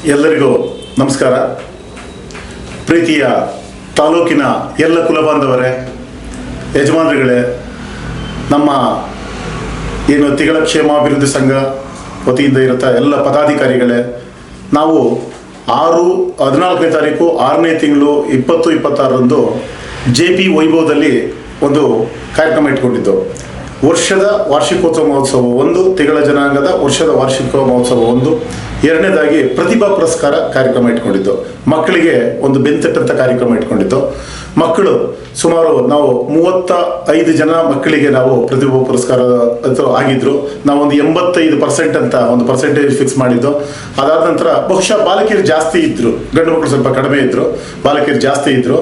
ಎಲ್ಲರಿಗೂ ನಮಸ್ಕಾರ. ಪ್ರೀತಿಯ ತಾಲೂಕಿನ ಎಲ್ಲ ಕುಲಬಾಂಧವರೇ, ಯಜಮಾನರುಗಳೇ, ನಮ್ಮ ಏನು ತಿಗಳ ಕ್ಷೇಮಾಭಿವೃದ್ಧಿ ಸಂಘ ವತಿಯಿಂದ ಇರುತ್ತಾ ಎಲ್ಲ ಪದಾಧಿಕಾರಿಗಳೇ, ನಾವು 14ನೇ ತಾರೀಕು 6ನೇ ತಿಂಗಳು 2026ರಂದು JP ವೈಭವದಲ್ಲಿ ಒಂದು ಕಾರ್ಯಕ್ರಮ ಇಟ್ಕೊಂಡಿದ್ದು. ವರ್ಷದ ವಾರ್ಷಿಕೋತ್ಸವ ಮಹೋತ್ಸವ 1, ತಿಗಳ ಜನಾಂಗದ ವರ್ಷದ ವಾರ್ಷಿಕ ಮಹೋತ್ಸವ 1, ಎರಡನೇದಾಗಿ ಪ್ರತಿಭಾ ಪುರಸ್ಕಾರ ಕಾರ್ಯಕ್ರಮ ಇಟ್ಕೊಂಡಿದ್ದು. ಮಕ್ಕಳಿಗೆ ಒಂದು ಬೆಂತಟ್ಟಂಥ ಕಾರ್ಯಕ್ರಮ ಇಟ್ಕೊಂಡಿದ್ದು. ಮಕ್ಕಳು ಸುಮಾರು ನಾವು 35 ಜನ ಮಕ್ಕಳಿಗೆ ನಾವು ಪ್ರತಿಭಾ ಪುರಸ್ಕಾರ ಆಗಿದ್ರು. ನಾವೊಂದು 85% ಅಂತ ಒಂದು ಪರ್ಸೆಂಟೇಜ್ ಫಿಕ್ಸ್ ಮಾಡಿದ್ದು. ಅದಾದ ನಂತರ ಬಹುಶಃ ಬಾಲಕಿಯರು ಜಾಸ್ತಿ ಇದ್ರು, ಗಂಡು ಮಕ್ಕಳು ಸ್ವಲ್ಪ ಕಡಿಮೆ ಇದ್ರು, ಬಾಲಕಿಯರು ಜಾಸ್ತಿ ಇದ್ರು.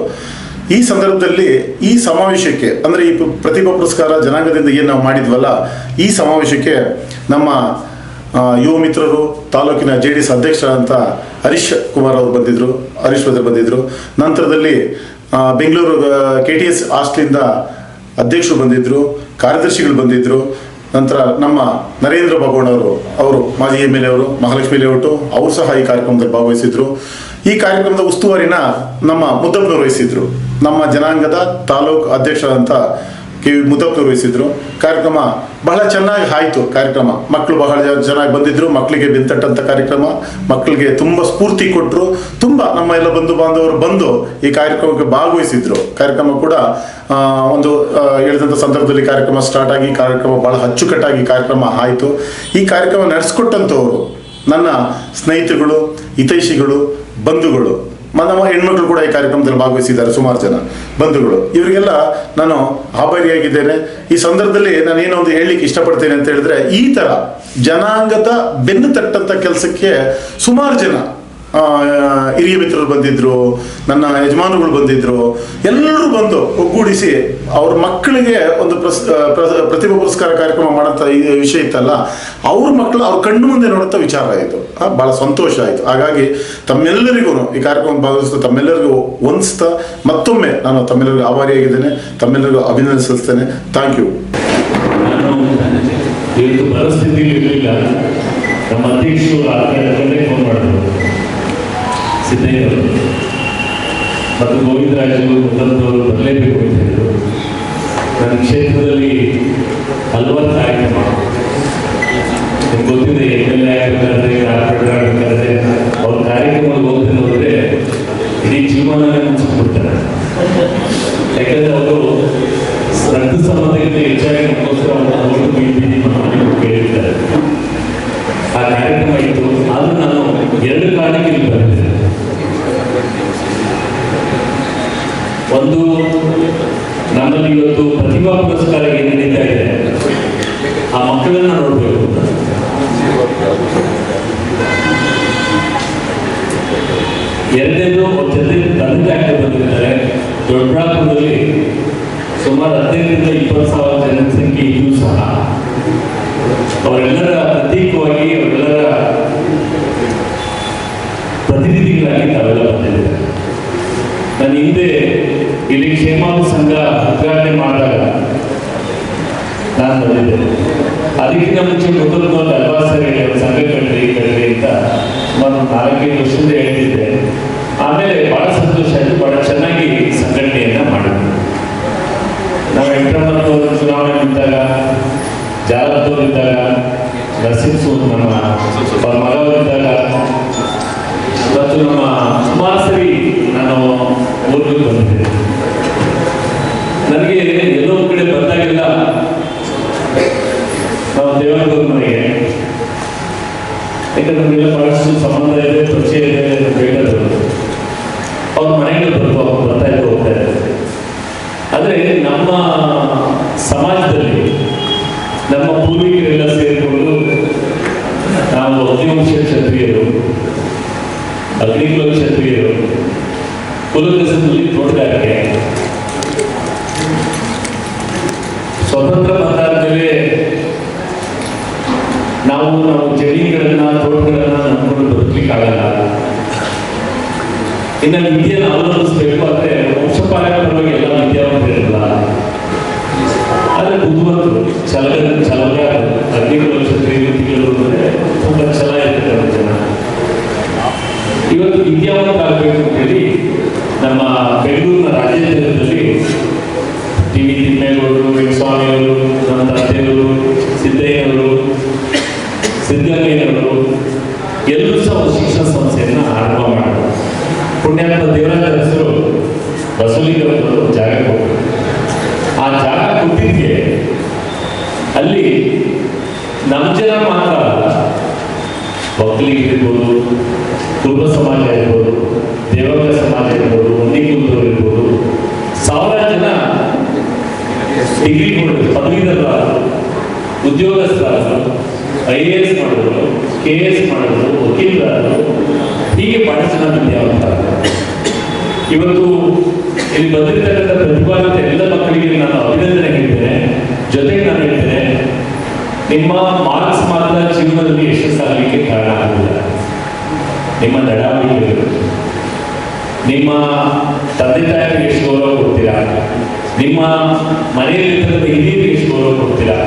ಈ ಸಂದರ್ಭದಲ್ಲಿ ಈ ಸಮಾವೇಶಕ್ಕೆ ಅಂದರೆ ಈ ಪ್ರತಿಭಾ ಪುರಸ್ಕಾರ ಜನಾಂಗದಿಂದ ಏನು ನಾವು ಮಾಡಿದ್ವಲ್ಲ, ಈ ಸಮಾವೇಶಕ್ಕೆ ನಮ್ಮ ಯುವ ಮಿತ್ರರು, ತಾಲೂಕಿನ JDS ಅಧ್ಯಕ್ಷರಾದಂಥ ಹರೀಶ್ ಕುಮಾರ್ ಅವರು ಬಂದಿದ್ದರು, ಹರೀಶ್ ಅವರು ಬಂದಿದ್ದರು. ನಂತರದಲ್ಲಿ ಬೆಂಗಳೂರು KTS ಹಾಸ್ಟೆಲಿಂದ ಅಧ್ಯಕ್ಷರು ಬಂದಿದ್ದರು, ಕಾರ್ಯದರ್ಶಿಗಳು ಬಂದಿದ್ದರು. ನಂತರ ನಮ್ಮ ನರೇಂದ್ರ ಬಾಬಣ್ಣವರು, ಅವರು ಮಾಜಿ MLA ಅವರು, ಮಹಾಲಕ್ಷ್ಮಿ ಲೇಔಟು, ಅವರು ಸಹ ಈ ಕಾರ್ಯಕ್ರಮದಲ್ಲಿ ಭಾಗವಹಿಸಿದ್ರು. ಈ ಕಾರ್ಯಕ್ರಮದ ಉಸ್ತುವಾರಿನ ನಮ್ಮ ಮುದ್ದಪ್ಪನವರು ವಹಿಸಿದ್ರು. ನಮ್ಮ ಜನಾಂಗದ ತಾಲೂಕು ಅಧ್ಯಕ್ಷರಾದಂಥ KV ಮುದ್ದಪ್ಪನವರು ವಹಿಸಿದ್ರು. ಕಾರ್ಯಕ್ರಮ ಬಹಳ ಚೆನ್ನಾಗಿ ಆಯಿತು. ಕಾರ್ಯಕ್ರಮ ಮಕ್ಕಳು ಬಹಳ ಚೆನ್ನಾಗಿ ಬಂದಿದ್ರು. ಮಕ್ಕಳಿಗೆ ಬೆಂತಟ್ಟಂಥ ಕಾರ್ಯಕ್ರಮ, ಮಕ್ಕಳಿಗೆ ತುಂಬ ಸ್ಫೂರ್ತಿ ಕೊಟ್ಟರು. ತುಂಬ ನಮ್ಮ ಎಲ್ಲ ಬಂಧು ಬಾಂಧವರು ಬಂದು ಈ ಕಾರ್ಯಕ್ರಮಕ್ಕೆ ಭಾಗವಹಿಸಿದ್ರು. ಕಾರ್ಯಕ್ರಮ ಕೂಡ ಒಂದು ಹೇಳಿದಂಥ ಸಂದರ್ಭದಲ್ಲಿ ಕಾರ್ಯಕ್ರಮ ಸ್ಟಾರ್ಟ್ ಆಗಿ ಕಾರ್ಯಕ್ರಮ ಬಹಳ ಅಚ್ಚುಕಟ್ಟಾಗಿ ಕಾರ್ಯಕ್ರಮ ಆಯಿತು. ಈ ಕಾರ್ಯಕ್ರಮ ನಡೆಸ್ಕೊಟ್ಟಂಥವ್ರು ನನ್ನ ಸ್ನೇಹಿತರುಗಳು, ಹಿತೈಷಿಗಳು, ಬಂಧುಗಳು, ನಮ್ಮ ಹೆಣ್ಮಕ್ಳು ಕೂಡ ಈ ಕಾರ್ಯಕ್ರಮದಲ್ಲಿ ಭಾಗವಹಿಸಿದ್ದಾರೆ. ಸುಮಾರು ಜನ ಬಂಧುಗಳು, ಇವರಿಗೆಲ್ಲ ನಾನು ಆಭಾರಿಯಾಗಿದ್ದೇನೆ. ಈ ಸಂದರ್ಭದಲ್ಲಿ ನಾನು ಏನೋ ಒಂದು ಹೇಳಲಿಕ್ಕೆ ಇಷ್ಟಪಡ್ತೇನೆ ಅಂತ ಹೇಳಿದ್ರೆ, ಈ ಥರ ಜನಾಂಗದ ಬೆನ್ನು ತಟ್ಟಂಥ ಕೆಲಸಕ್ಕೆ ಸುಮಾರು ಜನ ಹಿರಿಯ ಮಿತ್ರರು ಬಂದಿದ್ರು, ನನ್ನ ಯಜಮಾನರುಗಳು ಬಂದಿದ್ರು. ಎಲ್ಲರೂ ಬಂದು ಒಗ್ಗೂಡಿಸಿ ಅವ್ರ ಮಕ್ಕಳಿಗೆ ಒಂದು ಪ್ರತಿಭಾ ಪುರಸ್ಕಾರ ಕಾರ್ಯಕ್ರಮ ಮಾಡೋಂಥ ವಿಷಯ ಇತ್ತಲ್ಲ, ಅವ್ರ ಮಕ್ಕಳು ಅವ್ರ ಕಣ್ಣು ಮುಂದೆ ನೋಡುವಂಥ ವಿಚಾರ ಆಯಿತು. ಭಾಳ ಸಂತೋಷ ಆಯಿತು. ಹಾಗಾಗಿ ತಮ್ಮೆಲ್ಲರಿಗೂ ಈ ಕಾರ್ಯಕ್ರಮ ಭಾಗವಹಿಸ್ತಾ ತಮ್ಮೆಲ್ಲರಿಗೂ ಹೊಂದಿಸ್ತಾ ಮತ್ತೊಮ್ಮೆ ನಾನು ತಮ್ಮೆಲ್ಲರಿಗೂ ಆಭಾರಿಯಾಗಿದ್ದೇನೆ, ತಮ್ಮೆಲ್ಲರಿಗೂ ಅಭಿನಂದಿಸ್ತೇನೆ. Thank you. ನಾನು ಇವತ್ತು ಪರಿಸ್ಥಿತಿ ಇರಲಿಲ್ಲ. ನಮ್ಮ ಅಧ್ಯಕ್ಷರು ಆತ್ಮೀಯರಲ್ಲೇ ಫೋನ್ ಮಾಡಿದ್ರು, ಸಿದ್ದಯ್ಯವರು ಮತ್ತು ಗೋವಿಂದರಾಜರು ಮುದ್ದಪ್ಪನವರು ಬರಲೇಬೇಕು ಅಂತ ಹೇಳಿದರು. ನನ್ನ ಕ್ಷೇತ್ರದಲ್ಲಿ ಹಲವಾರು ಕಾರ್ಯಕ್ರಮ ನಿಮ್ಗೆ ಗೊತ್ತಿದೆ. MLA ಆಗಬೇಕಾದ್ರೆ, ಕಾರ್ಪೊರೇಟರ್ ಆಗಬೇಕಾದ್ರೆ ಅವ್ರ ಕಾರ್ಯಕ್ರಮಕ್ಕೆ ಹೋಗ್ತೀನಿ ಹೋದರೆ ಇಡೀ ಜೀವನವೇ ಮುಚ್ಚಿಬಿಡ್ತಾರೆ. ಯಾಕಂದರೆ ಅವರು ರಕ್ತ ಸಂಬಂಧಕ್ಕಿಂತ ಹೆಚ್ಚಾಗಿ ನಮಗೋಸ್ಕರ ಕೇಳಿರ್ತಾರೆ. ಆ ಕಾರ್ಯಕ್ರಮ ಇತ್ತು. ಆದರೂ ನಾನು 2 ಕಾರಣಕ್ಕೆ ಇಲ್ಲಿ ಬಂದಿದ್ದೆ. ಒಂದು, ನಮ್ಮಲ್ಲಿ ಇವತ್ತು ಪ್ರತಿಭಾ ಪುರಸ್ಕಾರ ಏನು ನಡೀತಾ ಇದೆ, ಆ ಮಕ್ಕಳನ್ನ ನೋಡಬೇಕು. ಎರಡನೇದು, ಅವ್ರ ಜೊತೆ ತಂದೆ ಆಗಿ ಬಂದಿರ್ತಾರೆ. ದೊಡ್ಡಬಳ್ಳಾಪುರದಲ್ಲಿ ಸುಮಾರು 15,000-20,000 ಜನಸಂಖ್ಯೆ ಇದ್ದು ಸಹ ಅವರೆಲ್ಲರ ಪ್ರತೀಕವಾಗಿ, ಅವರೆಲ್ಲರ ಪ್ರತಿನಿಧಿಗಳಾಗಿ ತಾವೆಲ್ಲ ಬಂದಿದ್ದಾರೆ. ನಾನು ಹಿಂದೆ ಇಲ್ಲಿ ಕ್ಷೇಮಾಭಿವೃದ್ಧಿ ಸಂಘ ಉದ್ಘಾಟನೆ ಮಾಡಿದಾಗ ನಾನು ಬಂದಿದ್ದೆ. ಅದಕ್ಕಿಂತ ಮುಂಚೆ ಮುದ್ದಪ್ಪನವರು ಅಲ್ವಾಸರಿಗೆ ಸಂಘ ಕಟ್ಟಿ ಅಂತ ಸುಮಾರು 4-5 ವರ್ಷದಿಂದ ಹೇಳ್ತಿದ್ದೆ. ಆಮೇಲೆ ಬಹಳ ಸಂತೋಷ ಆಯಿತು. ಬಹಳ ಚೆನ್ನಾಗಿ ಸಂಘಟನೆಯನ್ನ ಮಾಡಿದ್ರು. ನಾವು ವೆಂಕಟರಮಣವರು ಚುನಾವಣೆ ನಿಂತಾಗ, ಜಾಲದವರಿದ್ದಾಗ, ನರಸಿಂಹಸೂರು ನಮ್ಮ ಅವ್ರ ಮಗವರಿದ್ದಾಗ ಮತ್ತು ನಮ್ಮ ಸುಮಾರು ಸರಿ ನಾನು ಊರಿಗೆ ಬಂದಿದ್ದೆ. ನನಗೆ ಎಲ್ಲೋ ಒಂದು ಕಡೆ ಬಂದಾಗೆಲ್ಲ ನಾವು ದೇವೇಗೌಡ ಮನೆಗೆ, ಯಾಕಂದ್ರೆ ನಮಗೆಲ್ಲ ಬಹಳಷ್ಟು ಸಂಬಂಧ ಇದೆ, ಪರಿಚಯ ಇದೆ, ಬೇಕಾದ್ರು ಅವ್ರ ಮನೆಗೆ ಬರ್ತಾ ಇದ್ದು ಹೋಗ್ತಾ ಇದ್ದಾರೆ. ಆದರೆ ನಮ್ಮ ಸಮಾಜದಲ್ಲಿ ನಮ್ಮ ಪೂರ್ವಿಕರೆಲ್ಲ ಸೇರಿಕೊಂಡು ನಾವು ಅಗ್ನಿವಂಶ ಕ್ಷತ್ರಿಯರು, ಅಗ್ನಿಕುಲ ಕ್ಷತ್ರಿಯರು, ಕುಲಕಸದಲ್ಲಿ ತೋಟಗಾರಿಕೆ, ಸ್ವತಂತ್ರ ಬಂದಾದ್ಮೇಲೆ ನಾವು ಜಮೀನುಗಳನ್ನ, ತೋಟಗಳನ್ನ ನಂಬಿಕೊಂಡು ಬದುಕಲಿಕ್ಕಾಗಲ್ಲ. ಇನ್ನು ವಿದ್ಯೆಯನ್ನು ಅವಲಂಬಿಸಬೇಕು. ಆದರೆ ವಂಶಪಾರಂಪರವಾಗಿ ಎಲ್ಲ ವಿದ್ಯಾವಂತರಿರಲ್ಲ. ಆದರೆ ಬುದ್ಧಿವಂತರು, ಅಗ್ನಿಕುಲ ಕ್ಷತ್ರಿಯರು, ತುಂಬ ಛಲ ಇರ್ತಕ್ಕಂಥ ಜನ. ಇವತ್ತು ವಿದ್ಯಾವಂತ ಆಗಬೇಕು ಅಂತೇಳಿ ನಮ್ಮ ಬೆಂಗಳೂರಿನ ರಾಜೇಂದ್ರದಲ್ಲಿ ಟಿ ವಿ ತಿಮ್ಮೇಗೌಡರು, ವೆಂಕಟಸ್ವಾಮಿಯವರು, ನಮ್ಮ ತಂದೆಯವರು, ಸಿದ್ದಯ್ಯನವರು, ಸಿದ್ದಗಂಗೆಯವರು ಎಲ್ಲರೂ ಸಹ ಒಂದು ಶಿಕ್ಷಣ ಸಂಸ್ಥೆಯನ್ನು ಆರಂಭ ಮಾಡಿದ್ರು. ಪುಣ್ಯಾತ್ಮ ದೇವರಾಜ ಹೆಸರು ಬಸವಲಿಂಗವರು ಜಾಗ ಕೊಟ್ಟರು. ಆ ಜಾಗ ಕೊಟ್ಟಿದ್ದೆ ಅಲ್ಲಿ ನಮ್ಮ ಜನ ಮಾತ್ರ ಅಲ್ಲ, ಒಕ್ಕಲಿಗರಿರ್ಬೋದು, ಕುರುಬ ಸಮಾಜ ಇರ್ಬೋದು, ದೇವಾಂಗ ಸಮಾಜ ಇರ್ಬೋದು, ಒಂದಿಗುಂದವರು ಇರ್ಬೋದು, ಸಾವಿರಾರು ಜನ ಡಿಗ್ರಿ ಪದವೀಧರ ಉದ್ಯೋಗಸ್ಥರಾದರು, IAS ಮಾಡಿದ್ರು, KS ಮಾಡಿದ್ರು, ವಕೀಲರಾದರು, ಹೀಗೆ ಬಹಳ ಜನ ವಿದ್ಯಾವಂತ. ಇವತ್ತು ಇಲ್ಲಿ ಬಂದಿರ್ತಕ್ಕಂಥ ಪ್ರತಿಭಾವಂತ ಎಲ್ಲ ಮಕ್ಕಳಿಗೆ ನಾನು ಅಭಿನಂದನೆ ಹೇಳ್ತೇನೆ. ಜೊತೆಗೆ ನಾನು ಹೇಳ್ತೇನೆ, ನಿಮ್ಮ ಮಾರ್ಕ್ಸ್ ಮಾತ್ರ ಜೀವನದಲ್ಲಿ ಯಶಸ್ಸಾಗಲಿಕ್ಕೆ ಕಾರಣ ಆಗುವುದಿಲ್ಲ. ನಿಮ್ಮ ನಡವಳಿಕೆಗಳು, ನಿಮ್ಮ ತಂದೆ ತಾಯಿಗೆ ಎಷ್ಟು ಗೌರವ ಕೊಡ್ತೀರಾ, ನಿಮ್ಮ ಮನೆಯಲ್ಲಿರ್ತಕ್ಕಂಥ ಹಿರಿಯರಿಗೆ ಎಷ್ಟು ಗೌರವ ಕೊಡ್ತೀರಾ,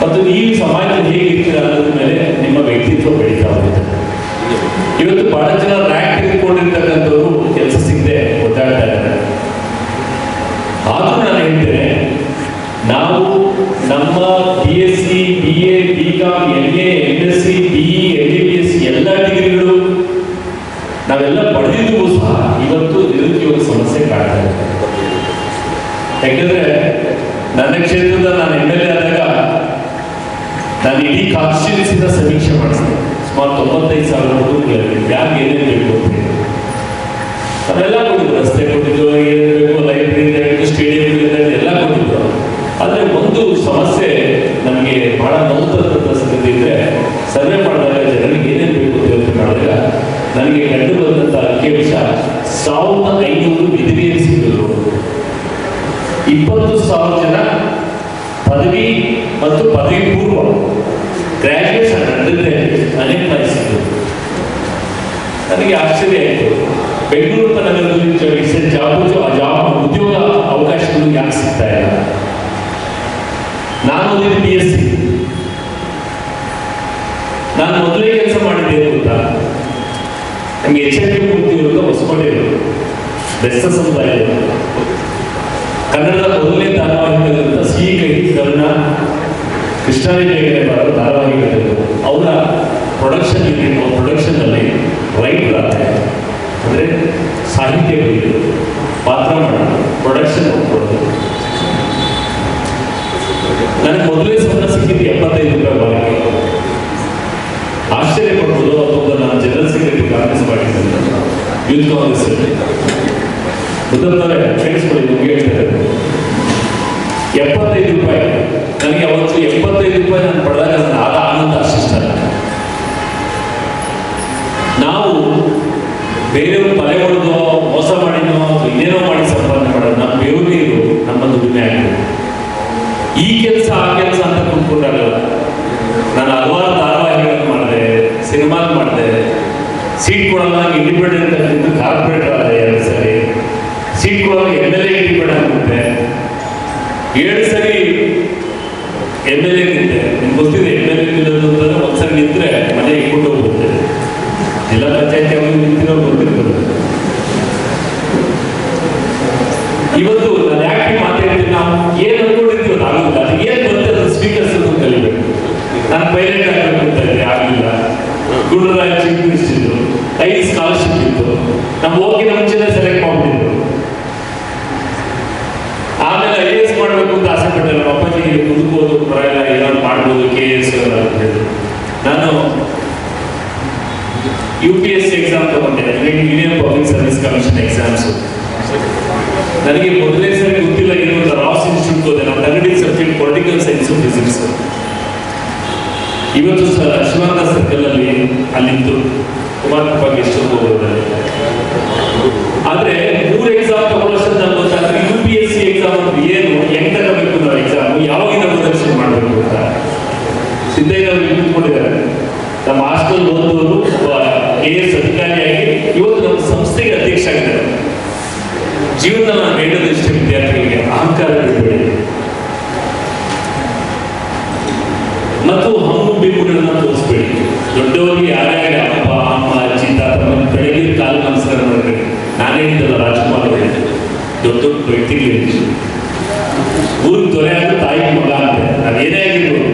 ಮತ್ತು ನೀವು ಸಮಾಜದಲ್ಲಿ ಹೇಗಿರ್ತೀರಾ ಅನ್ನೋದ್ರ ಮೇಲೆ ನಿಮ್ಮ ವ್ಯಕ್ತಿತ್ವ ಬೆಳೀತಾ ಹೋಗುತ್ತೆ. ಇವತ್ತು ಬಹಳ ಜನ ರ್ಯಾಂಕ್ ತೆಗೆದುಕೊಂಡಿರ್ತಕ್ಕಂಥವ್ರು ಕೆಲಸ ಸಿಗದೆ ಒದ್ದಾಡ್ತಾ ಇದ್ದಾರೆ. ಆದ್ರೂ ನಾನು ಹೇಳ್ತೇನೆ, ನಾವು ನಮ್ಮ BSc, BA, BCom, MA, MSc, BE, MBBS ಎಲ್ಲ ಡಿಗ್ರಿಗಳು ನಾವೆಲ್ಲ ಪಡೆದಿದ್ದು ಸಹ ಇವತ್ತು ನಿರುದ್ಯೋಗ ಸಮಸ್ಯೆ ಕಾಡ್ತಾ ಇದೆ. ಯಾಕೆಂದ್ರೆ ನನ್ನ ಕ್ಷೇತ್ರದ ನಾನು MLA ಆದಾಗ ನಾನು ಇಡೀ ಕಾನ್ಸ್ಟಿಟ್ಯೂನ್ಸಿನ ಸಮೀಕ್ಷೆ ಮಾಡಿಸಿದೆ. ಸುಮಾರು 95,000 ಹುಡುಗರಲ್ಲಿ ಯಾಕೆ ಏನೇನು ಬೇಕು ಅಂತ ಹೇಳಿ ನಾವೆಲ್ಲ ಕೊಟ್ಟಿದ್ದು, ರಸ್ತೆ ಕೊಟ್ಟಿದ್ದು, ಏನೇನು ಬೇಕು, ಲೈಬ್ರರಿ, ಸ್ಟೇಡಿಯಂ ಎಲ್ಲ ಕೊಟ್ಟಿದ್ದು. ಆದರೆ ಒಂದು ಸಮಸ್ಯೆ ನಮಗೆ ಬಹಳ ನೋವುತಕ್ಕಂಥ ಸಂಗತಿ ಇದ್ರೆ, ಸರ್ವೆ ಮಾಡಿದಾಗ ಜನರಿಗೆ ಏನೇನು ಬೇಕು ಅಂತ ಯೋಚನೆ ಮಾಡಿದಾಗ ನನಗೆ ಕಂಡು ಬಂದಂಥ ಅಂಕಿಅಂಶ 1,500 ವಿಧವೆಯರು ಸಿಕ್ಕಿದ್ರು. 20,000 ಜನ ಪದವಿ ಮತ್ತು ಪದವಿ ಪೂರ್ವ ಗ್ರಾಜ್ಯುಯೇಷನ್ ನಡೆದಿದ್ದರೆ ಅನ್ಎಂಪ್ಲಾಯ್ ಸಿಕ್ಕಿದ್ರು. ನನಗೆ ಆಶ್ಚರ್ಯ ಆಯಿತು, ಬೆಂಗಳೂರು ನಗರದಲ್ಲಿ ಜಾಬ್ ಉದ್ಯೋಗ ಅವಕಾಶಗಳು ಯಾಕೆ ಸಿಗ್ತಾ ಇಲ್ಲ? ನಾನು ಓದಿದ್ದು BSc. ನಾನು ಮೊದಲೇ ಕೆಲಸ ಮಾಡಿದ್ದೇನೆ ಗೊತ್ತಾ? ನಮಗೆ HND ಮೂರ್ತಿಯವರು ಹೊಸಕೊಂಡಿರೋರು ಬೆಸ್ತ ಸಮುದಾಯ ಕನ್ನಡದ ಮೊದಲನೇ ಧಾರಾವಾಹಿಗಳಿಂದ ಸಿ ಕರುಣ, ಕೃಷ್ಣಾರಿ ಬರೋ ಧಾರಾವಾಹಿಗಳಿದ್ದು ಅವರ ಪ್ರೊಡಕ್ಷನ್ ಅಲ್ಲಿ ರೈಟರ್ ಆದ್ರೆ ಅಂದರೆ ಸಾಹಿತ್ಯ ಬರೆಯೋದು, ಪಾತ್ರ ಮಾಡೋದು, ಪ್ರೊಡಕ್ಷನ್ ಕೊಡೋದು. ನನಗೆ ಮೊದಲೇ ಸಂಬಳ ಸಿಕ್ಕಿದ್ದು 75 ರೂಪಾಯಿ ಬಾರಿಗೆ. ಆಶ್ಚರ್ಯ ಪಡ್ಬೋದು. ಅವತ್ತು ನಾನು ಜನರಲ್ ಸೆಕ್ರೆಟರಿ ಕಾಂಗ್ರೆಸ್ ಮಾಡಿದ್ದೆ, ಯೂತ್ ಕಾಂಗ್ರೆಸ್ ಉತ್ತಮವರೇ ಕೇಳಿಸ್ಕೊಳ್ಳಿ, ನಿಮ್ಗೆ ಹೇಳ್ತಾರೆ 75 ರೂಪಾಯಿ. ನನಗೆ ಅವತ್ತು 75 ರೂಪಾಯಿ ನಾನು ಪಡೆದಾಗ ನನ್ನ ಆನಂದ ಅಷ್ಟಿಷ್ಟ. ನಾವು ಬೇರೆಯವರು ತಲೆ ಹೊಡೆದು ಮೋಸ ಮಾಡಿನೋ ಇನ್ನೇನೋ ಮಾಡಿ ಸಂಪಾದನೆ ಮಾಡೋದು, ನಮ್ಮ ಬೇವು ನೀರು ನಮ್ಮ ದುಡಿಮೆ ಆಗಿದೆ. ಈ ಕೆಲಸ ಆ ಕೆಲಸ ಅಂತ ಕೂತ್ಕೊಂಡಾಗಲ್ಲ. ನಾನು ಹಲವಾರು ಧಾರಾವಾಹಿಗಳನ್ನು ಮಾಡಿದೆ, ಸಿನಿಮಾ ಮಾಡಿದೆ, ಸೀಟ್ ಕೊಡಲ್ಲ ಇಂಡಿಪೆಂಡೆಂಟ್ ಕಾರ್ಪೊರೇಟರ್ ಆದ 2 ಸರಿ, ಸೀಟ್ ಕೊಡಲ್ಲ MLA ಇಂಡಿಪೆಂಡೆಂಟ್ ಆಗುತ್ತೆ, 7 ಸರಿ MLA ನಿಂತೆ. ನಿಮ್ಗೆ ಗೊತ್ತಿದೆ MLA ನಿಲ್ಲೋದು ಅಂತಂದ್ರೆ ಒಂದ್ಸರಿ ನಿಂತರೆ ಮನೆ ಇಟ್ಕೊಂಡು ಹೋಗುತ್ತೆ. ಜಿಲ್ಲಾ ಪಂಚಾಯತಿ ಅವರು ನಿಂತಿರೋ ಗೊತ್ತಿರ್ತದೆ. ಇವತ್ತು ನಾನು ಯಾಕೆ ಮಾತಾಡ್ತೀನಿ, ನಾವು ಏನು ಅನ್ಕೊಂಡಿರ್ತೀವಿ ಆಗುದಿಲ್ಲ, ಅದು ಏನು ಬರ್ತದೆ ಸ್ಪೀಕರ್ಸ್ ಕಲಿಬೇಕು. ನಾನು ಪೈಲಟ್ ಆಗಬೇಕು ಅಂತ ಇದ್ದೆ, ಆಗಲಿಲ್ಲ. ಗುಂಡೂರಾಯ ಚೀಫ್ ಮಿನಿಸ್ಟರ್ ಇದ್ರು, 5 ಸ್ಕಾಲರ್ಶಿಪ್ ಇತ್ತು, ನಮ್ಮ ಹೋಗಿನ ಮುಂಚೆನೇ ಸೆಲೆಕ್ಟ್ ಮಾಡ್ಬಿಟ್ಟಿದ್ರು. ಆಮೇಲೆ IAS ಮಾಡಬೇಕು ಅಂತ ಆಸೆ ಪಟ್ಟೆ. ನಮ್ಮ ಅಪ್ಪಾಜಿಗೆ ಮುಂದಕ್ಕೋದು ಪರವಾಗಿಲ್ಲ, ಏನಾದ್ರು ಮಾಡ್ಬೋದು, KS ಅಂತ ಹೇಳಿದ್ರು. ನಾನು UPSC ಎಕ್ಸಾಮ್ ತಗೊಂಡೆ, Indian public service commission exams. ನನಗೆ ಮೊದಲನೇ ಸರಿ ಗೊತ್ತಿಲ್ಲ ಏನು ರಾಸ್ ಇನ್ಸ್ಟಿಟ್ಯೂಟ್ ಹೋದೆ. ನಾನು Kannada subject political science, physics. ಇವತ್ತು ಶಿವಾನಂದ ಸರ್ಕಲ್ ಅಲ್ಲಿ ಅಲ್ಲಿತ್ತು ಕುಮಾರ್ ಎಷ್ಟೊಂದು ಹೋಗೋದ್ರಲ್ಲಿ. ಆದ್ರೆ 3 ಎಕ್ಸಾಮ್ ತಗೊಳ್ಳೋಷ್ಟು ನಮ್ಗೆ ಗೊತ್ತಾದ್ರೆ UPSC ಎಕ್ಸಾಮ್ ಏನು, ಹೆಂಗ್ ತಗೋಬೇಕು ನಾವು ಎಕ್ಸಾಮ್, ಯಾವಾಗಿಂದ ಪ್ರದರ್ಶನ ಮಾಡಬೇಕು ಅಂತ ಸಿದ್ದಯ್ಯನವರು ನಿಂತ್ಕೊಂಡಿದ್ದಾರೆ. ನಮ್ಮ ಹಾಸ್ಟೆಲ್ ಓದೋರು KS ಅಧಿಕಾರಿಯಾಗಿ ಇವತ್ತು ನಮ್ಮ ಸಂಸ್ಥೆಗೆ ಅಧ್ಯಕ್ಷ ಆಗಿದ್ದಾರೆ. ಜೀವನ ನಾನು ಹೇಳೋದು ಇಷ್ಟ, ವಿದ್ಯಾರ್ಥಿಗಳಿಗೆ ಅಹಂಕಾರ ಬಿಡಬೇಡಿ ಮತ್ತು ಹಮ್ಮು ಬೇಕುಗಳನ್ನ ತೋರಿಸ್ಬೇಡಿ. ದೊಡ್ಡವರಿಗೆ ಯಾರ್ಯಾರಿಗೆ ಅಪ್ಪ ಅಮ್ಮ ಅಜ್ಜಿ ತಾತ ಬೆಳಗ್ಗೆ ದೊಡ್ಡ ದೊಡ್ಡ ವ್ಯಕ್ತಿಗಳಿದ್ದೀವಿ. ಊರಿಗೆ ದೊರೆ ಆದ ತಾಯಿ ಮಗ ಅಂತ ನಾವೇನೇ ಆಗಿರ್ಬೋದು,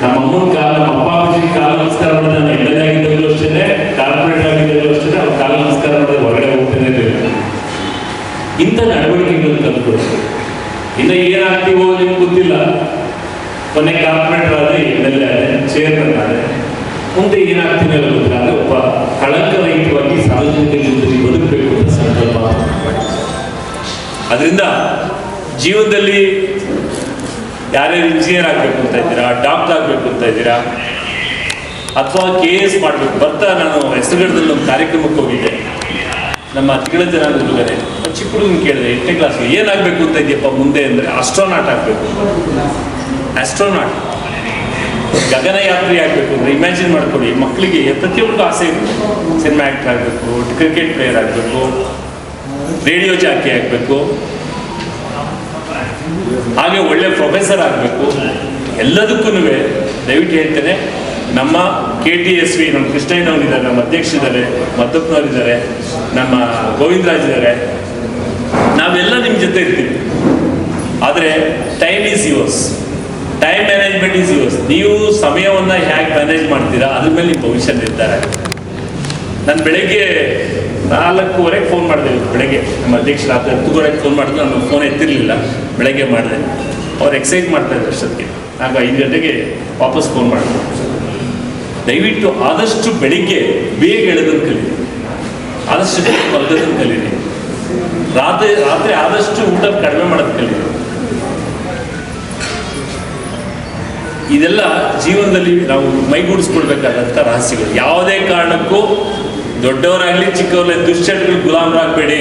ನಮ್ಮ ಅಮ್ಮನ ಕಾಲ, ನಮ್ಮ ಅಪ್ಪ ಅಜ್ಜಿ ಕಾಲ ನಮಸ್ಕಾರ ಮಾಡಿದ್ರೆ ನಾನು ಎಲ್ಲೇ ಆಗಿದ್ದಾಗಲೂ ಅಷ್ಟೇ, ಕಾರ್ಪೊರೇಟ್ ಆಗಿದ್ದಾಗಲೂ ಅಷ್ಟೇ, ಅವ್ರ ಕಾಲ ನಮಸ್ಕಾರ ಮಾಡಿದ್ರೆ ಹೊರಗಡೆ ಹೋಗ್ತಾನೆ ಇರಲಿಲ್ಲ. ಇಂಥ ನಡವಳಿಕೆಗಳನ್ನು ಕಲ್ತ್ಕೊಳ್ಳಿ. ಇನ್ನು ಏನಾಗ್ತೀವೋ ನಿಮ್ಗೆ ಗೊತ್ತಿಲ್ಲ. ಕೊನೆ ಕಾರ್ಪೊರೇಟರ್ ಆದ್ರೆ MLA ಆದ್ರೆ, ಚೇರ್ಮನ್ ಆದ್ರೆ, ಮುಂದೆ ಏನಾಗ್ತೀನಿ ಅನ್ನೋ ಗೊತ್ತಿಲ್ಲ. ಆದರೆ ಒಬ್ಬ ಕಳಂಕರಹಿತವಾಗಿ ಸಾರ್ವಜನಿಕ ಜೀವನದಲ್ಲಿ ಬದುಕಬೇಕು ಅಂತ ಸಂಕಲ್ಪ. ಅದರಿಂದ ಜೀವನದಲ್ಲಿ ಯಾರ್ಯಾರು ಇಂಜಿನಿಯರ್ ಆಗಬೇಕು ಅಂತ ಇದ್ದೀರಾ, ಡಾಕ್ಟರ್ ಆಗಬೇಕು ಅಂತ ಇದ್ದೀರಾ, ಅಥವಾ KS ಮಾಡಬೇಕು ಬರ್ತಾ, ನಾನು ಹೆಸರುಗಡದಲ್ಲಿ ಒಂದು ಕಾರ್ಯಕ್ರಮಕ್ಕೆ ಹೋಗಿದ್ದೆ. ನಮ್ಮ ತಿಗಳ ಜನಾಂಗ ಹುಡುಗರೆ ಚಿಕ್ಕ ಹುಡುಗನ ಕೇಳಿದೆ, 8ನೇ ಕ್ಲಾಸ್, ಏನಾಗಬೇಕು ಅಂತ ಇದೆಯಪ್ಪ ಮುಂದೆ ಅಂದರೆ ಆಸ್ಟ್ರೋನಾಟ್ ಆಗಬೇಕು. ಆಸ್ಟ್ರೋನಾಟ್, ಗಗನಯಾತ್ರಿ ಆಗಬೇಕು ಅಂದರೆ ಇಮ್ಯಾಜಿನ್ ಮಾಡ್ಕೊಳ್ಳಿ. ಮಕ್ಕಳಿಗೆ ಪ್ರತಿಯೊಬ್ಬರಿಗೂ ಆಸೆ ಇರುತ್ತೆ. ಸಿನಿಮಾ ಆ್ಯಕ್ಟರ್ ಆಗಬೇಕು, ಕ್ರಿಕೆಟ್ ಪ್ಲೇಯರ್ ಆಗಬೇಕು, ರೇಡಿಯೋ ಜಾಕಿ ಆಗಬೇಕು, ಹಾಗೆ ಒಳ್ಳೆ ಪ್ರೊಫೆಸರ್ ಆಗಬೇಕು. ಎಲ್ಲದಕ್ಕೂ ದಯವಿಟ್ಟು ಹೇಳ್ತೇನೆ, ನಮ್ಮ KTSV, ನಮ್ಮ ಕೃಷ್ಣಯ್ಯನವರಿದ್ದಾರೆ, ನಮ್ಮ ಅಧ್ಯಕ್ಷರಿದ್ದಾರೆ, ಮದ್ದಪ್ಪನವರಿದ್ದಾರೆ, ನಮ್ಮ ಗೋವಿಂದರಾಜ್ ಇದ್ದಾರೆ, ನಾವೆಲ್ಲ ನಿಮ್ಮ ಜೊತೆ ಇರ್ತೀವಿ. ಆದರೆ time is yours, time management is yours. ನೀವು ಸಮಯವನ್ನು ಹೇಗೆ ಮ್ಯಾನೇಜ್ ಮಾಡ್ತೀರಾ ಅದ್ರ ಮೇಲೆ ನಿಮ್ಮ ಭವಿಷ್ಯ ನಿರ್ಧಾರ. ನಾನು ಬೆಳಗ್ಗೆ 4:15 ಫೋನ್ ಮಾಡಿದೆ. ಬೆಳಗ್ಗೆ ನಮ್ಮ ಅಧ್ಯಕ್ಷರು 10:30 ಫೋನ್ ಮಾಡಿದ್ರು, ನಾನು ಫೋನ್ ಎತ್ತಿರಲಿಲ್ಲ. ಬೆಳಗ್ಗೆ ಮಾಡಿದೆ. ಅವ್ರು ಎಕ್ಸೈಸ್ ಮಾಡ್ತಾಯಿದ್ರು ಅಷ್ಟೊತ್ತಿಗೆ. ಆಗ 5 ಗಂಟೆಗೆ ವಾಪಸ್ ಫೋನ್ ಮಾಡಿದ್ರು. ದಯವಿಟ್ಟು ಆದಷ್ಟು ಬೆಳಿಗ್ಗೆ ಬೇಗ ಎಳೆದನ್ನು ಕಲೀರಿ, ಆದಷ್ಟು ಬೇಗ ಮಲಗೋದನ್ನು ಕಲೀರಿ, ರಾತ್ರಿ ಆದಷ್ಟು ಊಟ ಕಡಿಮೆ ಮಾಡೋದು ಕಲೀರಿ. ಇದೆಲ್ಲ ಜೀವನದಲ್ಲಿ ನಾವು ಮೈಗೂಡಿಸ್ಕೊಳ್ಬೇಕಾದಂಥ ರಹಸ್ಯಗಳು. ಯಾವುದೇ ಕಾರಣಕ್ಕೂ ದೊಡ್ಡವರಾಗಲಿ ಚಿಕ್ಕವರಾಗಲಿ ದುಶ್ಚಟಗಳು ಗುಲಾಮರಾಗಬೇಡಿ.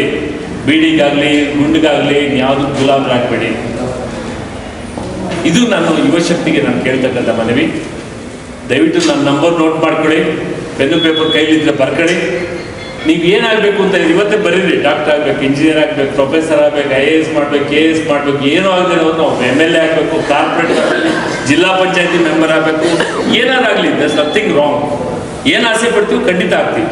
ಬೀಡಿಗಾಗಲಿ ಗುಂಡಿಗಾಗಲಿ ಯಾವುದೂ ಗುಲಾಮರಾಗಬೇಡಿ. ಇದು ನಾನು ಯುವಶಕ್ತಿಗೆ ನಾನು ಕೇಳ್ತಕ್ಕಂಥ ಮನವಿ. ದಯವಿಟ್ಟು ನನ್ನ ನಂಬರ್ ನೋಟ್ ಮಾಡ್ಕೊಳ್ಳಿ, ಪೆನ್ನು ಪೇಪರ್ ಕೈಲಿದ್ರೆ ಬರ್ಕೊಳ್ಳಿ. ನೀವು ಏನಾಗಬೇಕು ಅಂತ ಇವತ್ತೇ ಬರೀರಿ. ಡಾಕ್ಟರ್ ಆಗಬೇಕು, ಇಂಜಿನಿಯರ್ ಆಗಬೇಕು, ಪ್ರೊಫೆಸರ್ ಆಗಬೇಕು, IAS ಮಾಡಬೇಕು, KS ಮಾಡಬೇಕು, ಏನೂ ಆಗದೆ ನಾವು MLA ಆಗಬೇಕು, ಕಾರ್ಪೊರೇಟ್ ಆಗಲಿ, ಜಿಲ್ಲಾ ಪಂಚಾಯತಿ ಮೆಂಬರ್ ಆಗಬೇಕು, ಏನಾರಾಗಲಿ, ದಟ್ಸ್ ನಥಿಂಗ್ ರಾಂಗ್. ಏನು ಆಸೆ ಪಡ್ತೀವಿ ಖಂಡಿತ ಆಗ್ತೀವಿ.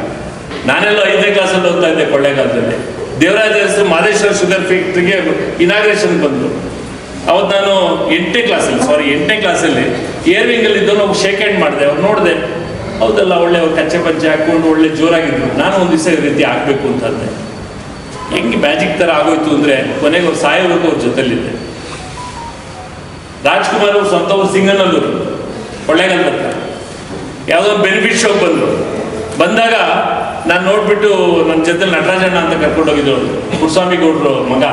ನಾನೆಲ್ಲ 5ನೇ ಕ್ಲಾಸಲ್ಲಿ ಓದ್ತಾ ಇದ್ದೆ ಕೊಳ್ಳೇಗಾಲದಲ್ಲಿ. ದೇವರಾಜ ಅರಸು ಮಾದೇಶ್ವರ ಶುಗರ್ ಫ್ಯಾಕ್ಟ್ರಿಗೆ ಇನಾಗ್ರೇಷನ್ ಬಂದರು. ಅವತ್ತು ನಾನು 8ನೇ ಕ್ಲಾಸಲ್ಲಿ ಏರ್ವಿಂಗಲ್ಲಿ ಇದ್ದವನು ಅವ್ರು ಶೇಕ್ ಹ್ಯಾಂಡ್ ಮಾಡಿದೆ. ಅವ್ರು ನೋಡಿದೆ, ಹೌದಲ್ಲ, ಒಳ್ಳೆ ಅವ್ರು ಕಚ್ಚೆ ಪಂಚೆ ಹಾಕೊಂಡು ಒಳ್ಳೆ ಜೋರಾಗಿದ್ರು. ನಾನು ಒಂದು ದಿವಸ ಈ ರೀತಿ ಆಗಬೇಕು ಅಂತಂದೆ. ಹೆಂಗೆ ಮ್ಯಾಜಿಕ್ ಥರ ಆಗೋಯ್ತು ಅಂದರೆ ಕೊನೆಗೆ ಅವ್ರು ಸಾಯೋವರೆಗೂ ಅವ್ರ ಜೊತೆಲಿದ್ದೆ. ರಾಜ್ಕುಮಾರ್ ಅವ್ರು ಸ್ವಂತ ಅವ್ರು ಸಿಂಗನಲ್ಲೂರು ಕೊಳ್ಳೇಗಾಲ ಹತ್ರ ಯಾವುದೋ ಬೆನಿಫಿಟ್ ಶೋಗೆ ಬಂದಾಗ ನಾನು ನೋಡ್ಬಿಟ್ಟು ನನ್ನ ಜೊತೆ ನಟರಾಜಣ್ಣ ಅಂತ ಕರ್ಕೊಂಡೋಗಿದ್ದವಳು, ಪುರುಸ್ವಾಮಿ ಗೌಡ್ರು ಮಗ.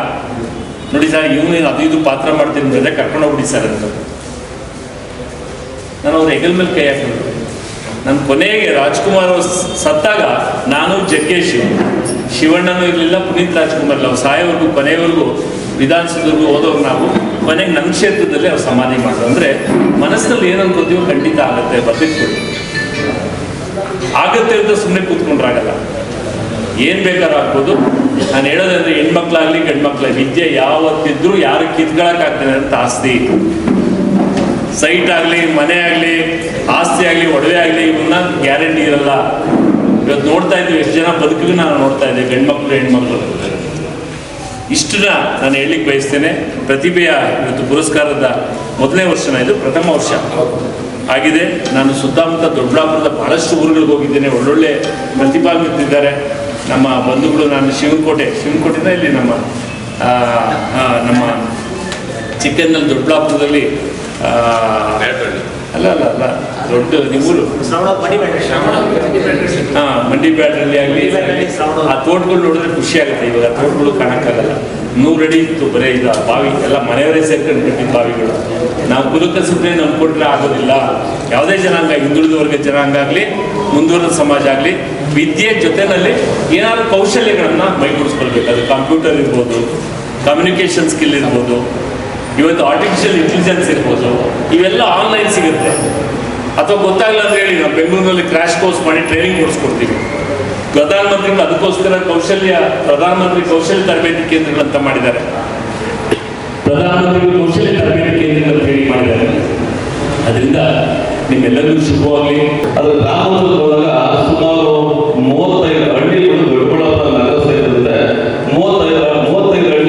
ನೋಡಿ ಸರ್, ಇವನು ಅದು ಇದು ಪಾತ್ರ ಮಾಡ್ತೀನಿ ಜೊತೆ ಕರ್ಕೊಂಡೋಗ್ಬಿಡಿ ಸರ್ ಅಂತ. ನಾನು ಅವ್ರ ಹೆಗಲ್ ಮೇಲೆ ಕೈ ಹಾಕಿದ್ರು. ನನ್ನ ಕೊನೆಗೆ ರಾಜ್ಕುಮಾರ್ ಅವ್ರು ಸತ್ತಾಗ ನಾನು ಜಗ್ಗೇಶ್, ಶಿವಣ್ಣನೂ ಇರಲಿಲ್ಲ, ಪುನೀತ್ ರಾಜ್ಕುಮಾರ್ ಇಲ್ಲ, ಅವ್ರು ಸಾಯೋವರೆಗೂ ಕೊನೆಯವರೆಗೂ ವಿಧಾನಸೌಧವರೆಗೂ ಹೋದವ್ರು ನಾವು. ಕೊನೆಗೆ ನನ್ನ ಕ್ಷೇತ್ರದಲ್ಲಿ ಅವ್ರು ಸಮಾಧಿ ಮಾಡಿದ್ರು. ಅಂದರೆ ಮನಸ್ಸಿನಲ್ಲಿ ಏನು ಅನ್ಕೋತೀವೋ ಖಂಡಿತ ಆಗುತ್ತೆ, ಬದುಕ್ಬಿಡಿ. ಆಗುತ್ತೆ ಅಂತ ಸುಮ್ಮನೆ ಕೂತ್ಕೊಂಡ್ರಾಗಲ್ಲ, ಏನು ಬೇಕಾದ್ರೂ ಆಗ್ಬೋದು. ನಾನು ಹೇಳೋದಂದ್ರೆ ಹೆಣ್ಮಕ್ಳಾಗಲಿ ಗಂಡು ಮಕ್ಕಳಾಗಲಿ ವಿದ್ಯೆ ಯಾವತ್ತಿದ್ರೂ ಯಾರು ಕಿತ್ಕೊಳ್ಳೋಕ್ಕಾಗ್ತದೆ ಅಂತ ಆಸ್ತಿ. ಸೈಟ್ ಆಗಲಿ, ಮನೆ ಆಗಲಿ, ಆಸ್ತಿ ಆಗಲಿ, ಒಡವೆ ಆಗಲಿ, ಇವನ್ನ ಗ್ಯಾರಂಟಿ ಇರಲ್ಲ. ಇವತ್ತು ನೋಡ್ತಾ ಇದ್ದೀವಿ ಎಷ್ಟು ಜನ ಬದುಕಿಗೆ ನಾನು ನೋಡ್ತಾ ಇದ್ದೆ, ಗಂಡು ಮಕ್ಕಳು ಹೆಣ್ಮಕ್ಳು. ಇಷ್ಟನ್ನ ನಾನು ಹೇಳಲಿಕ್ಕೆ ಬಯಸ್ತೇನೆ. ಪ್ರತಿಭೆಯ ಇವತ್ತು ಪುರಸ್ಕಾರದ 1ನೇ ವರ್ಷನ, ಇದು ಪ್ರಥಮ ವರ್ಷ ಆಗಿದೆ. ನಾನು ಸುತ್ತಮುತ್ತ ದೊಡ್ಡಬಳ್ಳಾಪುರದ ಬಹಳಷ್ಟು ಊರುಗಳಿಗೆ ಹೋಗಿದ್ದೇನೆ. ಒಳ್ಳೊಳ್ಳೆ ಪ್ರತಿಭಾನ್ವಿತರಿದ್ದಾರೆ ನಮ್ಮ ಬಂಧುಗಳು. ನಾನು ಶಿವನಕೋಟೆಯಿಂದ ಇಲ್ಲಿ ನಮ್ಮ ಚಿಕ್ಕನ್ನಲ್ಲಿ ದೊಡ್ಡಬಳ್ಳಾಪುರದಲ್ಲಿ ಅಲ್ಲ ದೊಡ್ಡ ನಿಮ್ಮೂರು ಮಂಡಿ ಬ್ಯಾಟ್ರಲ್ಲಿ ಆಗಲಿ, ಆ ತೋಟಗಳು ನೋಡಿದ್ರೆ ಖುಷಿ ಆಗುತ್ತೆ. ಇವಾಗ ಆ ತೋಟಗಳು ಕಾಣಕ್ಕಾಗಲ್ಲ. 100 ಅಡಿ ಇತ್ತು ಬರೀ ಇದು ಬಾವಿ, ಎಲ್ಲ ಮನೆಯವರೇ ಸೇರ್ಕೊಂಡು ಕಟ್ಟಿದ ಬಾವಿಗಳು. ನಾವು ಕುಲಕಸಬೆ ನಂಬ್ಕೊಂಡ್ರೆ ಆಗೋದಿಲ್ಲ. ಯಾವುದೇ ಜನಾಂಗ, ಹಿಂದುಳಿದ ವರ್ಗ ಜನಾಂಗ ಆಗಲಿ, ಮುಂದುವರೆದ ಸಮಾಜ ಆಗಲಿ, ವಿದ್ಯೆ ಜೊತೆಯಲ್ಲಿ ಏನಾದರೂ ಕೌಶಲ್ಯಗಳನ್ನು ಮೈಗೂಡಿಸ್ಕೊಳ್ಬೇಕು. ಅದು ಕಂಪ್ಯೂಟರ್ ಇರ್ಬೋದು, ಕಮ್ಯುನಿಕೇಷನ್ ಸ್ಕಿಲ್ ಇರ್ಬೋದು, ಇವತ್ತು ಆರ್ಟಿಫಿಷಿಯಲ್ ಇಂಟೆಲಿಜೆನ್ಸ್ ಇರ್ಬೋದು. ಇವೆಲ್ಲ ಆನ್ಲೈನ್ ಸಿಗುತ್ತೆ. ಅಥವಾ ಗೊತ್ತಾಗಲ್ಲ ಅಂತ ಹೇಳಿ ನಾವು ಬೆಂಗಳೂರಿನಲ್ಲಿ ಕ್ರ್ಯಾಶ್ ಕೋರ್ಸ್ ಮಾಡಿ ಟ್ರೈನಿಂಗ್ ಕೊಡಿಸ್ಕೊಡ್ತೀವಿ. ಪ್ರಧಾನಮಂತ್ರಿಗಳು ಅದಕ್ಕೋಸ್ಕರ ಪ್ರಧಾನಮಂತ್ರಿ ಕೌಶಲ್ಯ ತರಬೇತಿ ಕೇಂದ್ರಗಳಂತ ಮಾಡಿದ್ದಾರೆ. ಪ್ರಧಾನಮಂತ್ರಿಗಳು ಕೌಶಲ್ಯ ತರಬೇತಿ ಕೇಂದ್ರಗಳು ಟ್ರೈನಿಂಗ್ ಮಾಡಿದ್ದಾರೆ. ಅದರಿಂದ ನಿಮ್ಮೆಲ್ಲರಿಗೂ ಶುಭವಾಗಲಿ. ಅದು ಗ್ರಾಮದಲ್ಲಿ ಹೋದಾಗ ಸುಮಾರು 35 ಹಳ್ಳಿಗಳು ದೊಡ್ಡಬಳ್ಳಾಪುರ ನಗರ ಸೇರಿದಂತೆ 35 ಹಳ್ಳಿ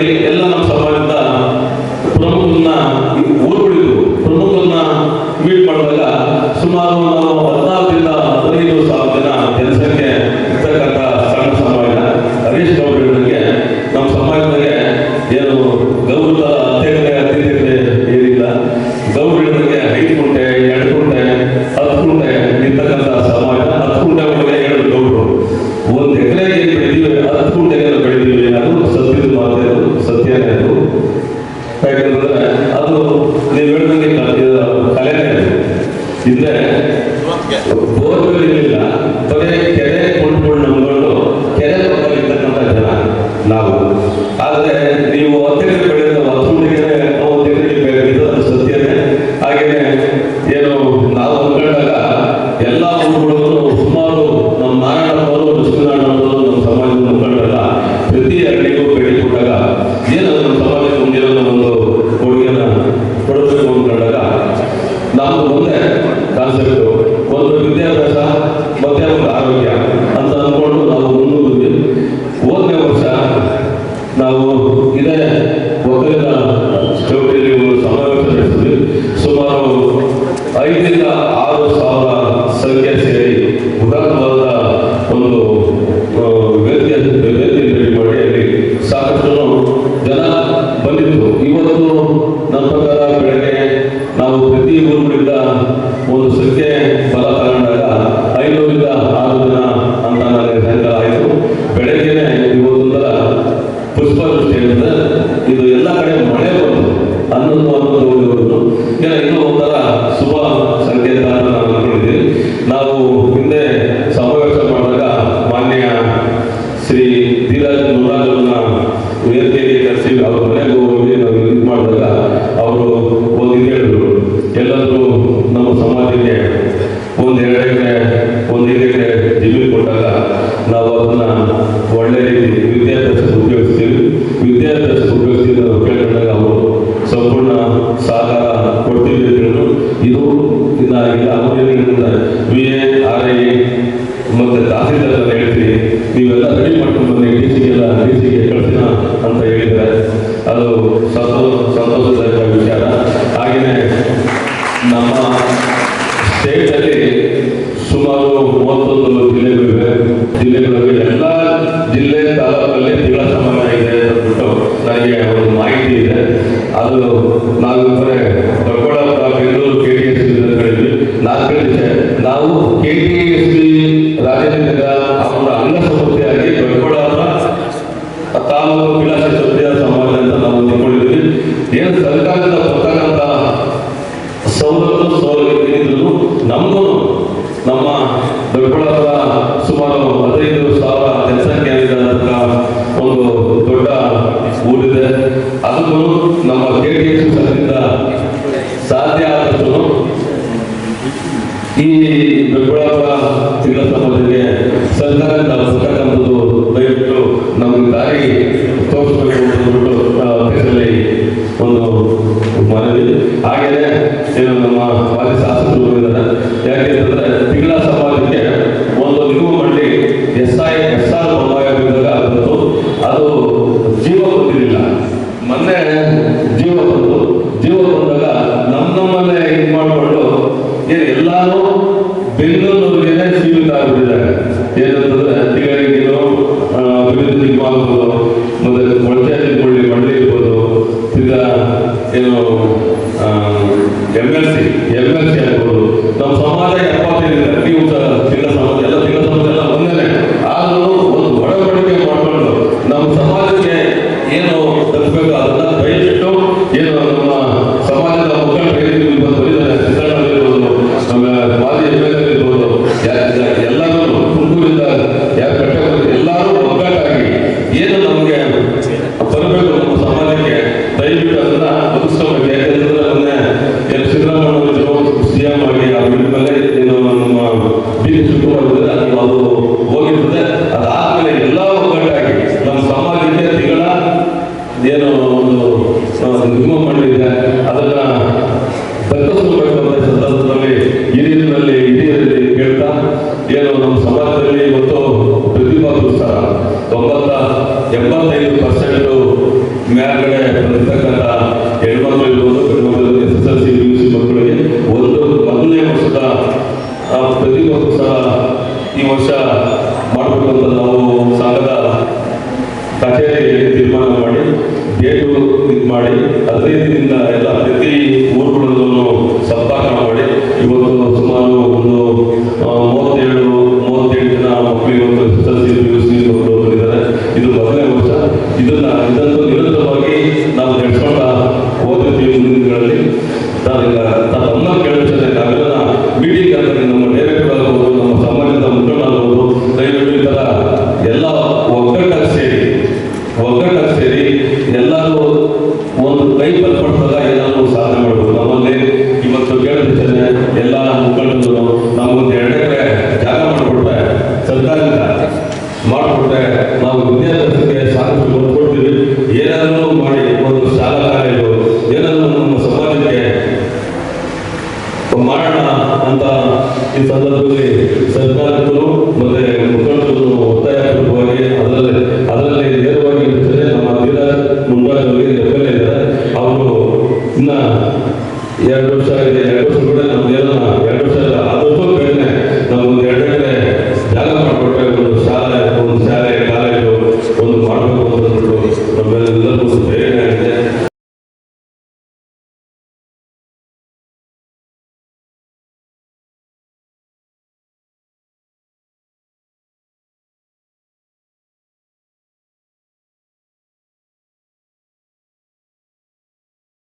ಪುಷ್ಪವೃಷ್ಟಿ ಇರುತ್ತೆ. ಇದು ಎಲ್ಲ ಕಡೆ ಮಳೆ ಬಂತು ಅನ್ನೋದು ಇದು ಒಂಥರ ಶುಭ ಸಂಕೇತ ಅಂತ ನಾವು ಅನ್ಕೊಂಡಿದ್ದೀವಿ. ನಾವು ಹಿಂದೆ ಸಮಾವೇಶ ಮಾಡಿದಾಗ ಮಾನ್ಯ ಶ್ರೀ ಧೀರಜ್ ಮುರಾಜನ್ನ ವೇದಿಕೆಗೆ ಕರೆಸಿ ಅವ್ರ ಮನೆಗೆ ಹೋಗಿ ನಾವು ಇದು ಮಾಡಿದಾಗ ಅವರು ಒಂದು ಇದು ಹೇಳಿದ್ರು, ಎಲ್ಲರೂ ನಮ್ಮ ಸಮಾಜಕ್ಕೆ ಒಂದು 2 ಎಕರೆ 1 ಎಕರೆ ಜಮೀನು ಕೊಟ್ಟಾಗ ನಾವು ಅದನ್ನ ಒಳ್ಳೆ ರೀತಿ ವಿದ್ಯಾಭ್ಯಾಸಕ್ಕೆ ಉಪಯೋಗಿಸ್ತೀವಿ ನಾವು ಕೇಳ್ಕೊಂಡಾಗ ಅವರು ಸಂಪೂರ್ಣ ಸಹಕಾರ ಕೊಡ್ತೀವಿ ಹೇಳಿದ್ರು. ಇದು ಇದಾಗಿಲ್ಲ. ಅವರು VA RI ಮತ್ತೆ ತಹಸೀಲ್ದಾರ್ ಹೇಳ್ತೀವಿ, ನೀವೆಲ್ಲ ರೆಡಿ ಮಾಡ್ಕೊಂಡು ಬನ್ನಿ, ಡಿಸಿಗೆ ಕಳಿಸಿನ ಅಂತ ಹೇಳಿದ್ದಾರೆ. ಅದು ಸಂತೋಷದಾಯಕ ವಿಚಾರ. ಹಾಗೆಯೇ ನಮ್ಮ ಸ್ಟೇಟಲ್ಲಿ ಸುಮಾರು 31 ಜಿಲ್ಲೆಗಳಿವೆ. ಎಲ್ಲ ಜಿಲ್ಲೆ ತಾಲೂಕಲ್ಲಿ ತಿಂಗಳ ಸಮಾನ ಇದೆ ಅಂದ್ಬಿಟ್ಟು ನನಗೆ ಒಂದು ಮಾಹಿತಿ ಇದೆ. ಅದು ನಾವು ದೊಡ್ಡಬಳ್ಳಾಪುರ, ಬೆಂಗಳೂರು KTSB ಹೇಳಿದ್ವಿ. ನಾನು ಹೇಳಿದ್ದೆ, ನಾವು KTSB ರಾಜೇಂದ್ರ ಅವರ ಅಂಗಸಂಸ್ಥೆಯಾಗಿ ದೊಡ್ಡಬಳ್ಳಾಪುರ ತಾಲೂಕು ವಿಲಾಸ ಸಭ್ಯ ಸಮಾಜ ಅಂತ ನಾವು ಅಂದ್ಕೊಂಡಿದ್ವಿ. ಏನು ಸರ್ಕಾರದಿಂದ ಬರ್ತಕ್ಕಂಥ ಸೌಲಭ್ಯ ನಮಗೂ ನಮ್ಮ ದೊಡ್ಡಬಳ್ಳಾಪುರ ಸುಮಾರು 15,000 ಜನಸಂಖ್ಯೆ ಇರತಕ್ಕ ಒಂದು ದೊಡ್ಡ ಊರಿದೆ. ಅದಕ್ಕೂ ನಮ್ಮ KTSB ಸಂಘದಿಂದ ಸಾಧ್ಯ ಆದಷ್ಟು ಈ ದೊಡ್ಡಬಳ್ಳಾಪುರ ಜಿಲ್ಲಾ ಸಮಾಜಕ್ಕೆ ಸರ್ಕಾರದಿಂದ ಬರ್ತಕ್ಕಂಥದ್ದು ದಯವಿಟ್ಟು ನಮಗೆ ದಾರಿ ತೋರಿಸಬೇಕು ಅಂತ ದೇಶದಲ್ಲಿ ಒಂದು ಮನವಿ. ಹಾಗೆಯೇ ನಮ್ಮ ಮಾಜಿ ಶಾಸಕರು ಇದ್ದಾರೆ. ಯಾಕೆಂತಂದ್ರೆ ತಿಂಗಳ ಸಮಾಜಕ್ಕೆ ಒಂದು ನಿಗಮ ಮಂಡಳಿ SR ಬಂದಾಗ ಅದು ಜೀವ ಬಂದಿರಲಿಲ್ಲ. ಮೊನ್ನೆ ಜೀವ ಬಂದಾಗ ನಮ್ಮಲ್ಲೇ ಇದು ಮಾಡಿಕೊಂಡು ಎಲ್ಲಾರು ಬೆಂಗಳೂರಿಗೆ ಸೀಮಿತ ಆಗಿಬಿಟ್ಟಿದ್ದಾರೆ. ಏನಂತಂದ್ರೆ ತಿಂಗಳಿಗೇನು ಅಭಿವೃದ್ಧಿ ಆಗ್ಬೋದು, ಮತ್ತೆ ಪಂಚಾಯತ್ ಮಂಡಳಿ ಇರ್ಬೋದು, ಏನು MLC ಆಗ್ಬೋದು. ನಮ್ಮ ಸಮಾಜ 75 ನೀವು ತಿಂಗಳ ಸಮಾಜ ಎಲ್ಲ ಒಂದೇ. ಆದರೂ ಒಂದು ಒಡಂಬಡಿಕೆ ಮಾಡಿಕೊಂಡು ನಮ್ಮ ಸಮಾಜಕ್ಕೆ ಏನು ತಲುಪಬೇಕು ಅದನ್ನ ದಯವಿಟ್ಟು ಏನು ನಮ್ಮ ಸಮಾಜದ ಸಿದ್ದರಾಮಯ್ಯ ನಮ್ಮ ಮಾಜಿ MLA ಇರ್ಬೋದು, ಎಲ್ಲರೂ ತುಮಕೂರಿಂದ ಎಲ್ಲರೂ ಒಗ್ಗಟ್ಟಾಗಿ ಏನು ನಮಗೆ ಬರಬೇಕು ನಮ್ಮ ಸಮಾಜಕ್ಕೆ ದಯವಿಟ್ಟು ಅದನ್ನ ಒದಗಿಸ್ಕೋಬೇಕು. ಯಾಕಂದ್ರೆ ಮೊನ್ನೆ ಸಿದ್ದರಾಮಯ್ಯ CM ಆಗಿ ಮೇಲೆ ಏನು ನಮ್ಮ BD ಶಿವಕುಮಾರ್ ಅದು ಹೋಗಿರ್ತದೆ. ಅದಾದ್ಮೇಲೆ ಎಲ್ಲ ಒಗ್ಗಟ್ಟಾಗಿ ನಮ್ಮ ಸಮಾಜಕ್ಕೆ ತಿಂಗಳ ಏನು ಒಂದು ನಿಗಮ ಮಾಡಿದೆ ಅದನ್ನ ದಕ್ಕಿಸಬೇಕು ಅಂತ ಸಂದರ್ಭದಲ್ಲಿ ಹಿರಿಯರಲ್ಲಿ ಕೇಳ್ತಾ ಏನು ನಮ್ಮ ಸಮಾಜದಲ್ಲಿ ಇವತ್ತು ಪ್ರತಿಭಾ ಪುರಸ್ಕಾರ 85% ಮೇಲ್ಗಡೆ ಬಂದಿರ್ತಕ್ಕಂಥ ಹೆಣ್ಮಕ್ಳು ಇರ್ಬೋದು, ಗಂಡ್ಮಕ್ಳು SSLC PUC ಮಕ್ಕಳಿಗೆ ಮೊದಲನೇ ವರ್ಷದ ಪ್ರತಿಭಾ ಪುರಸ್ಕಾರ ಈ ವರ್ಷ ಮಾಡ್ಕೊಂಡು